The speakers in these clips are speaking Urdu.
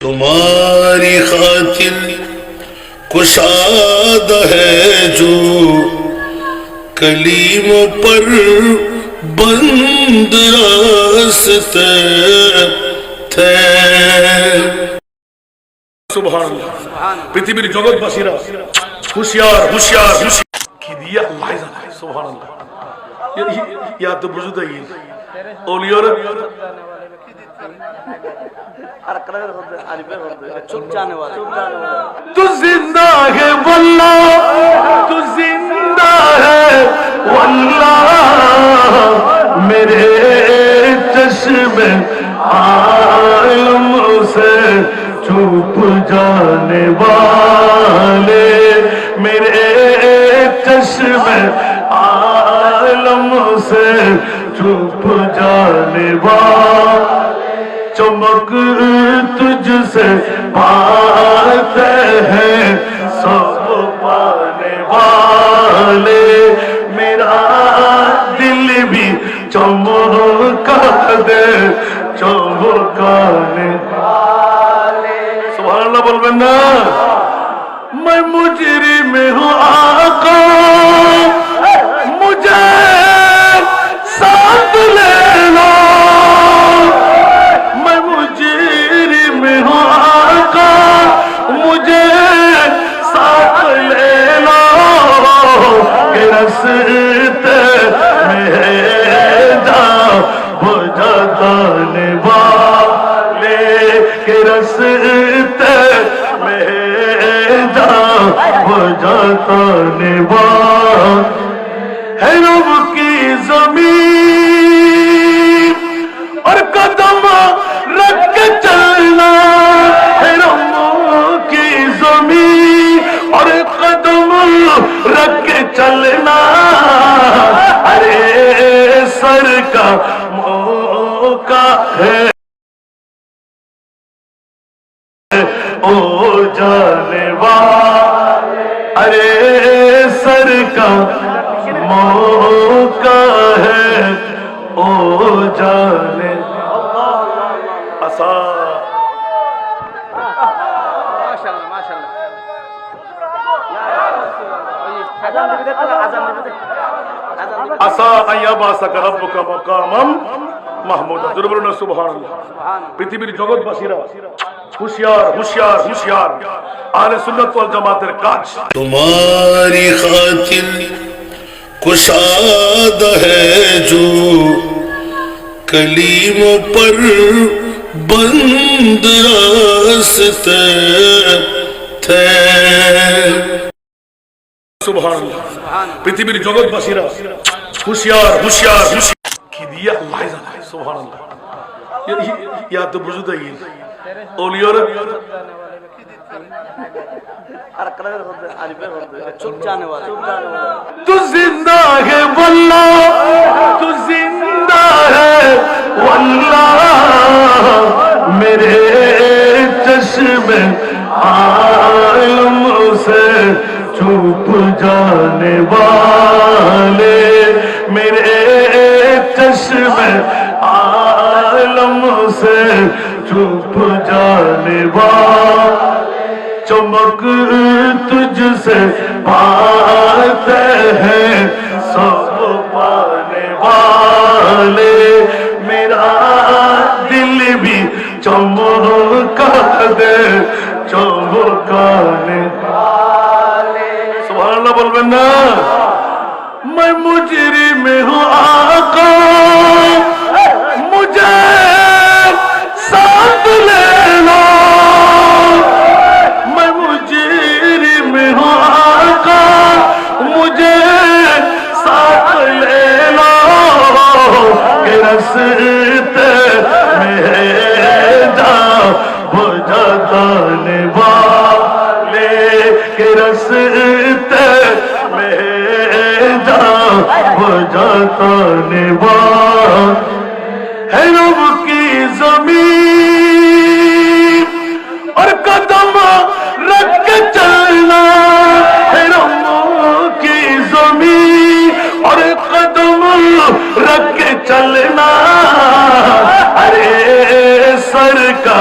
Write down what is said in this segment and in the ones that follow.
تمہاری خاطر کشاد ہے جو کلیموں پر بند راستے تھے۔ سبحان اللہ، পৃথিবীর জগৎবাসীরা হুঁশিয়ার হুঁশিয়ার হুঁশিয়ার কি দিয়ে আল্লাহ জানে। সুবহান আল্লাহ, ইয়া তো বুঝতে গিয়ে ওলিয়র تو زندہ ہے واللہ، تو زندہ ہے واللہ، میرے چشم عالم سے چھپ جانے والے، میرے چشم عالم سے چھپ جانے والے، چمک تجھ سے پاتے ہیں سب پانے والے، میرا دل بھی چمکا دے چمکانے والے۔ سبحان اللہ بولو نا، میں مجرم ہوں آقا مجھے ساتھ لینا، مجھے ساتھ لے لو کہ رستے میں جا بجانے والے، کہ رستے میں جا بجانے والے، ہے رب کی زمین اور قدم رکھ کے چلنا، ہے رب کی زمین اور قدم رکھ کے چلنا، ارے سر کا موقع ہے او جانے والے، ارے سر کا موقع ہے او جانے আসা আইয়াবাসাকা রাব্বুকা মাকামাম মাহমুদা। জোরে বলুন না সুবহানাল্লাহ। পৃথিবীর জগৎবাসীরা হুঁশিয়ার হুঁশিয়ার হুঁশিয়ার, আহলে সুন্নাত ওয়াল জামাতের কাজ তোমারি খাতির কুশাদ হ্যায় জো کلیموں پر بند راستے تھے۔ سبحان اللہ، পৃথিবীর জগৎবাসীরা হুঁশিয়ার হুঁশিয়ার হুঁশিয়ার কি দিয়ে আল্লাহ জানে। সুবহান আল্লাহ, ইয়া তো বুঝতে গিয়ে ওলিয়র تو زندہ ہے واللہ، تو زندہ ہے واللہ، میرے چشم عالم سے چھپ جانے والے، میرے چشم عالم سے چھپ جانے والے، چمک تجھ سے پاتے ہیں سب پانے والے، میرا دل بھی چمکا دے چمکانے والے۔ سبحان اللہ بولو نا، میں مجرم ہوں آقا مجھے ساتھ لینا، مجھے ساتھ لے لو کہ رستے میں جا بجانے والے، کہ رستے میں جا بجانے والے، ہے رب کی زمین اور قدم رکھ کے چلنا، ہے رب کی زمین اور قدم رکھ کے چلنا، ارے سر کا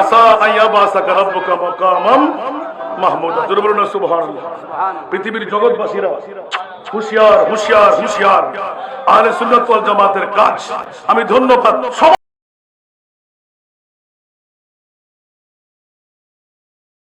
আসা আইয়াবাসাকা রাব্বুকা মাকামাম মাহমুদা। জোরে বলুন না সুবহানাল্লাহ। পৃথিবীর জগৎবাসীরা হুঁশিয়ার হুঁশিয়ার হুঁশিয়ার। আহলে সুন্নাত ওয়াল জামাতের কাজ আমি ধন্যবাদ